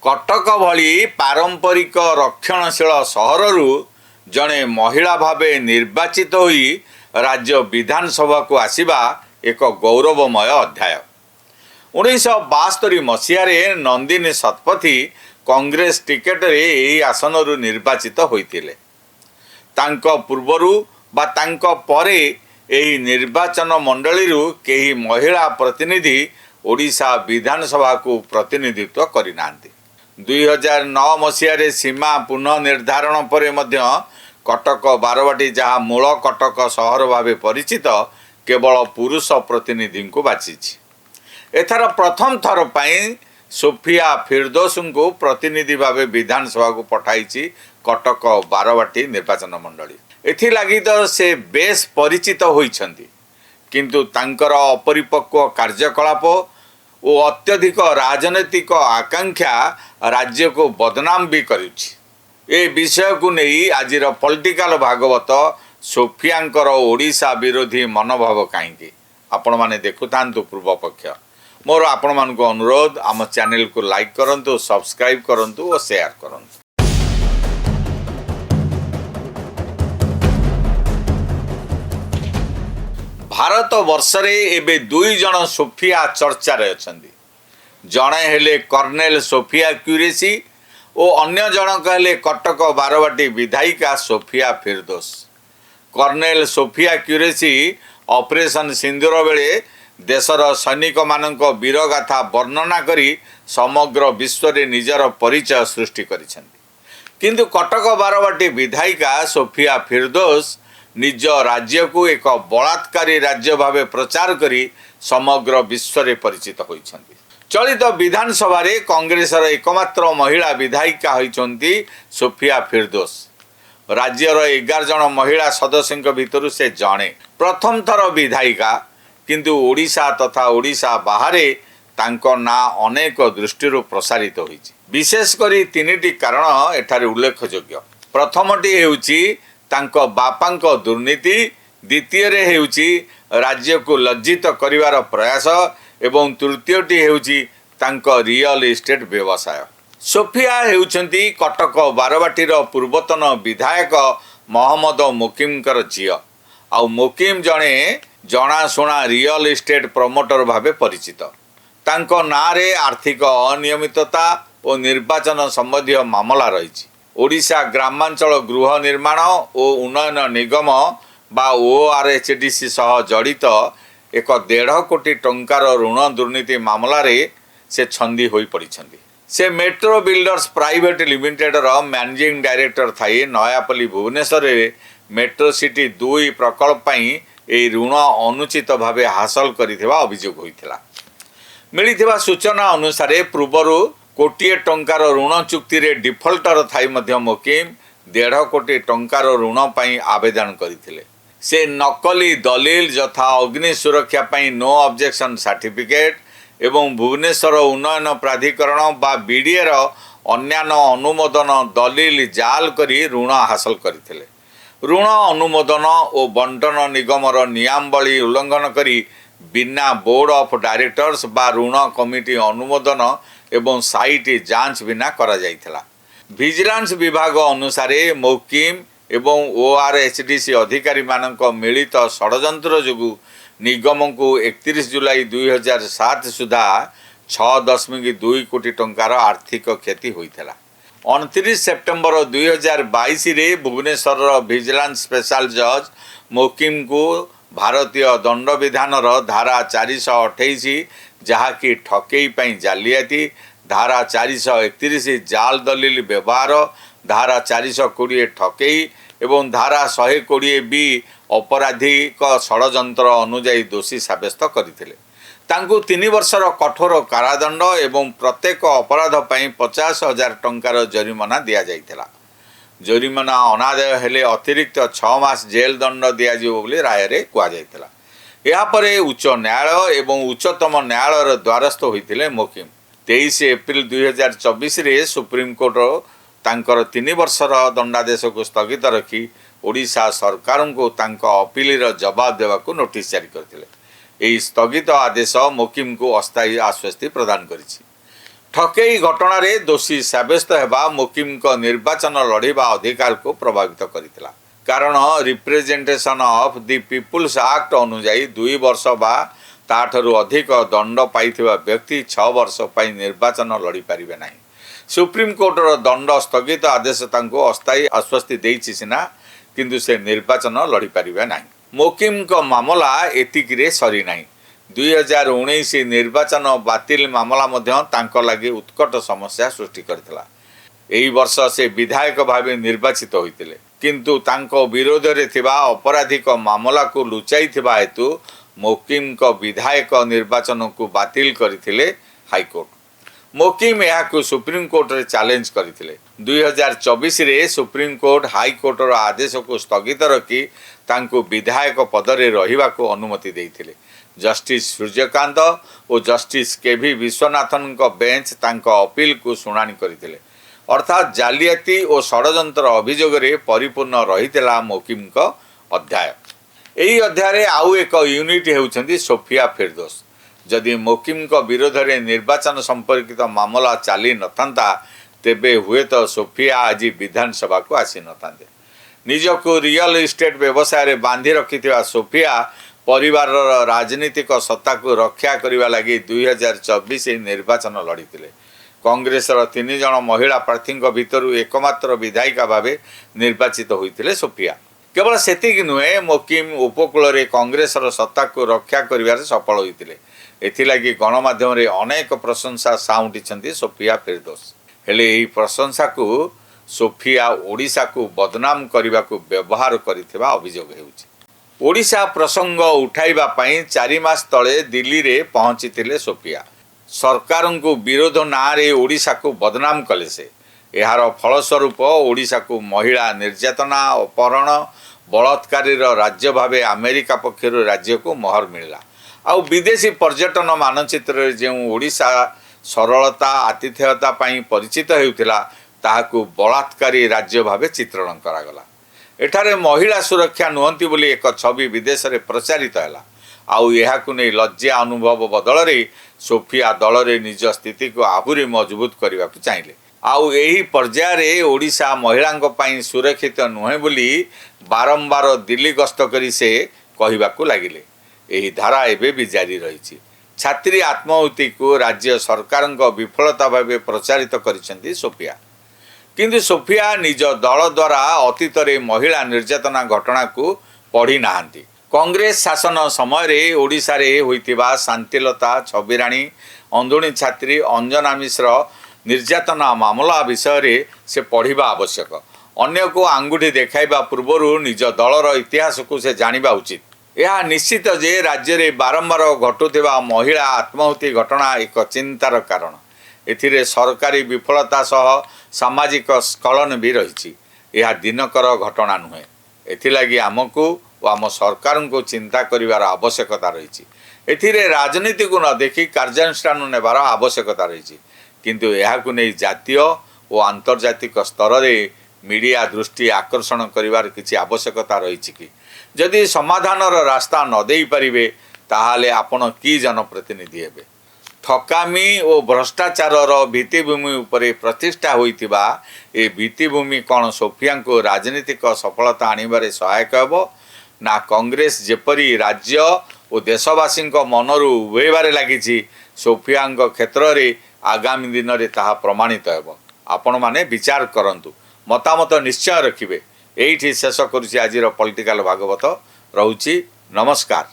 कटक भली पारंपरिक रक्षणशील सहरु जड़े महिला भावे निर्वाचित होई राज्य विधानसभा को आसिबा एक गौरवमय अध्याय। 1972 मसीहारे नंदिनी शतपथी कांग्रेस टिकेट रे एही आसनरु निर्वाचित होइतिले। तांको पूर्वरु बा तांको परे एही निर्वाचन मंडलीरु केही महिला प्रतिनिधि ओडिशा विधानसभा को प्रतिनिधित्व करिनांती। 2009 मसीहारे सीमा पुनः निर्धारण परे मध्य कटक बारवाटी जहाँ मूल कटक सहर भावे परिचित केवल पुरुष प्रतिनिधि को बाछिछि। एथर प्रथम थर पई सोफिया फिरदौस को प्रतिनिधि भावे विधानसभा को पठाइछि कटक बारवाटी निर्वाचन मंडली। एथिलागि तो से बेस परिचित होइछन्ति, किंतु तांकर अपरिपक्व कार्यकलाप और अत्यधिक राजनैतिक आकांक्षा राज्य को बदनाम भी करुछि। ए विषय को नहीं आज पॉलिटिकल भागवत सोफियांकर ओडिशा विरोधी मनोभाव कहीं आपण माने देखुथांतु पूर्व पक्ष। मोर आपण मान को अनुरोध आम चैनल को लाइक करंतु, सब्सक्राइब करंतु और शेयर करंतु। भारत वर्षरे एबे दुई जन सोफिया चर्चा रे अछंदी। जणे हेले कर्नेल सोफिया क्यूरेसी और अन्य जनक हेले कटक बारवाटी विधायिका सोफिया फिरदौस। कर्नेल सोफिया क्यूरेसी ऑपरेशन सिंदूर बेले देशर सैनिक मानक वीरगाथा वर्णना करी समग्र विश्व रे निजर परिचय सृष्टि करिसेंती, किंतु कटक बारवाटी विधायिका सोफिया फिरदौस निज राज्य को एक बलात्कारी राज्य भावे प्रचार करी समग्र विश्व रे परिचित होइछन्ती। चलित विधानसभा रे कांग्रेसर एकमात्र महिला विधायिका होइछन्ती सोफिया फिरदौस। राज्यर 11 जन महिला सदस्यों भितर से जणे प्रथम थर विधायिका, किंतु ओडिशा तथा ओडिशा बाहरे तांको ना अनेक दृष्टि प्रसारित होइछि। विशेष करी तीनिटी कारण एठारे उल्लेखयोग्य। प्रथमटी हेउछि तांको बापांको दुर्नीति, द्वितीय रे हेउछि राज्य को लज्जित करिवार प्रयास एवं तृतीयटी हेउछि तांको रियल इस्टेट व्यवसाय। सोफिया हेउछन्ती कटक बारवाटीर पूर्वतन विधायक मोहम्मद मोकिमकर झियो। आउ मोकिम जणे जनाशुना रियल इस्टेट प्रमोटर भावे परिचित। तांको नारे आर्थिक अनियमितता और निर्वाचन संबंधी मामला रही। ओडिशा ग्रामांचल गृह निर्माण और उन्नयन निगम बा ORHDC सह जड़ित एक 1.5 कोटी टंकार ऋण दुर्नीति मामला रे से छंदी होई पड़िछन्ती। से मेट्रो बिल्डर्स प्राइवेट लिमिटेड रो मैनेजिंग डायरेक्टर थाई नयापल्ली भुवनेश्वर रे मेट्रो सिटी 2 प्रकल्प पई ए ऋण अनुचित भावे हासिल करिथिबा अभियोग होइथिला। मिलिथिबा सूचना अनुसार पूर्वरु कोटिए टंकार ऋण चुक्ति रे डिफॉल्टर थाई मध्य मोकिम 1.5 कोटी टंकार ऋण पई आवेदन करिथिले। से नकली दलील यथा अग्नि सुरक्षा पई नो ऑब्जेक्शन सर्टिफिकेट एवं भुवनेश्वर उन्नयन प्राधिकरण बा बीडीए रो अन्यान्य अनुमोदन दलील जाल करी ऋण हासिल करथिले। ऋण अनुमोदन और बंटन निगमर नियमावली उल्लंघन करी बिना बोर्ड ऑफ डायरेक्टर्स बा ऋण कमिटी अनुमोदन एवं साइट जांच बिना करा जाइथिला। विजिलेंस विभाग अनुसार मोकिम एवं ORHDC अधिकारी मानक मिलित षडयंत्र जोगु निगम को 31 जुलाई 2007 सुधा 6.2 कोटी टंकार आर्थिक क्षति होइथिला। 29 सेप्टेम्बर 2022 रे भुवनेश्वर विजिलेंस स्पेशल जज मोकिम को भारतीय दंड विधान धारा 428 जहाँकि ठकेई पई जालियाती, धारा 431 जाल दलील व्यवहार, धारा 420 ठकेई एवं धारा 120 भी अपराधिक षडयंत्र अनुजाई दोषी साब्यस्त करथिले। तांकु 3 वर्षर कठोर कारादंड एवं प्रत्येक अपराध पई 50,000 टंकार जरिमाना दिया जाइथिला। जरिमाना अनादाय हेले अतिरिक्त 6 मास जेल दंड दिया जिवो बोली राय रे कुआ जाइथिला। या परे उच्च न्यायालय एवं उच्चतम न्यायालय द्वारस्थ होइथिले मोकिम। 23 एप्रिल 2024 रे सुप्रीम कोर्ट तांकर 3 वर्षर दंडादेश को स्थगित रखी ओडिशा सरकार को तांका अपील जवाब देवा को नोटिस जारी करथिले। एही स्थगित आदेश मोकिम को अस्थायी आश्वस्ति प्रदान करिछि। ठकेई घटना रे दोषी साब्यस्त हेबा मुकिम को निर्वाचन लड़िबा अधिकार को प्रभावित करितला। कारण representation of the people's act अनुजाई 2 वर्ष बा ताठरू अधिक दंड पाइथिबा व्यक्ति 6 वर्ष पई निर्वाचन लड़ी पारिबे नाही। सुप्रीम कोर्टर दंड स्थगित आदेश तांको अस्थायी आश्वस्ति देइछि सिना, किंतु से निर्वाचन लड़ी पारिबे नाही। मुकिम को मामला एतिकिरे सरी नाही। 2019 निर्वाचन बातिल मामला मध्य तांको लागि उत्कट समस्या सृष्टि करथिला। एही वर्ष से विधायक भावे निर्वाचित होइतिले, किंतु तांको विरोध रे थिबा अपराधिक मामला को लुचाई थिबा हेतु मुकिम को विधायक निर्वाचन को बातिल करथिले हाईकोर्ट। मुकिम यहाकू सुप्रीम कोर्ट रे चैलेंज करथिले। 2024 रे सुप्रीम कोर्ट हाईकोर्ट रो आदेश को स्थगित रखी तांको विधायक पद रे रहिबा को अनुमति देइथिले। जस्टिस सूर्यकांत और जस्टिस केवी विश्वनाथन को बेंच तांको अपील को शुणाणी करथिले। अर्थात जालियाती और षडयंत्र अभियोग रे परिपूर्ण रहितला मुकिम को अध्याय। एही अध्याय आउ एक यूनिट हेउछंती सोफिया फिरदौस। जदि मुकिम को विरोध रे निर्वाचन संपर्कित मामला चली नथंता तेबे हुए तो सोफिया आज विधानसभा को आसी नथांते। निजको रियल इस्टेट व्यवसाय रे बांधी रखिथिबा सोफिया परिवार राजनीतिक सत्ता को रक्षा करने लगी 2024 निर्वाचन लड़ीते। कांग्रेस 3 जन महिला प्रार्थी भितर एकमात्र विधायिका भाव निर्वाचित होते सोफिया। केवल सेतिक नुहे, मुकिम उपकूल रे कांग्रेस सत्ता को रक्षा कर सफल होते। एथिलागि गणमाध्यम रे अनेक प्रशंसा साउंटी सोफिया फिरदौस। हेले एही प्रशंसा को सोफिया ओडिशा को बदनाम करने को व्यवहार करिथिबा अभियोग हेउछि। ओडिशा प्रसंग उठाइबा पई 4 मास तले दिल्ली रे पहुंचीथिले सोफिया। सरकार को विरोध ना रे ओडिशा को बदनाम कले से। यार फलस्वरूप ओडिशा को महिला निर्यातना, अपहरण, बलात्कारी राज्य भावे अमेरिका पक्षर राज्य को मोहर मिलला। आउ विदेशी पर्यटन मानचित्र जो ओडिशा सरलता आतिथेयता पई परिचित हेउथिला ताहाकू बलात्कारी राज्य भावे चित्रण करागला। एठारे महिला सुरक्षा नुहंती बोली एक छवि विदेश रे प्रचारित हैला। आउ एहाकू नै लज्जा अनुभव बदल रे सोफिया दल रे निज स्थिति को आहुरी मजबूत करने को चाहिए। आउ एही पर्याय रे ओडिशा महिलांक पई सुरक्षित नुहे बोली बारंबार दिल्ली गस्त करी से कहिबाकू लागिले। एही धारा एबे भी जारी रही। छात्री आत्माहुति को राज्य सरकार विफलता भावे प्रचारित करिसेंती सोफिया। किंतु सोफिया निज दल द्वारा अतीत रे महिला निर्यातना घटना को पढ़ी नाहांती। कांग्रेस शासन समय रे ओडिशा रे होइतिबा शांतिलता छबिराणी अंधुणी छात्री अंजना मिश्र निर्यातना मामला विषय रे से पढ़िबा आवश्यक। अन्य को आंगुठी देखाइबा पूर्वरु निज दलर इतिहास को से जानिबा उचित। यह निश्चित जे राज्य रे बारंबार घटुथिबा महिला आत्माहुति घटना एक चिंतार कारण। एथिरे सरकारी विफलता सह सामाजिक स्खलन भी रही। यह दिनकर घटना नुहे। एथिलागि आमको और आम सरकार को चिंता करिवार आवश्यकता रही। एथिरे राजनीति को न देखि कार्यानुष्ठान नेबार आवश्यकता रही। किंतु एहाकु नै जातीय और आंतर्जातिक स्तर रे मीडिया दृष्टि आकर्षण करिवार किछि आवश्यकता रही कि जदि समाधानर रास्ता न देई परिबे ताहाले आपण की जनप्रतिनिधि हेबे। ठकामी और भ्रष्टाचार भित्तिभूमि उपरे प्रतिष्ठा होइतिबा ए भित्तिभूमि कौन सोफिया को राजनीतिक सफलता आनिबारे सहायक हेबो ना कांग्रेस जेपरी राज्य और देशवासी मनरू उभेबारे लागिछि सोफिया क्षेत्र रे आगामी दिन में ताहा प्रमाणित हेबो। आपण माने विचार करंतु, मतामत निश्चय रखिबे। एइठी शेष करुछि आजिर पॉलिटिकल भागवत। रहुछि नमस्कार।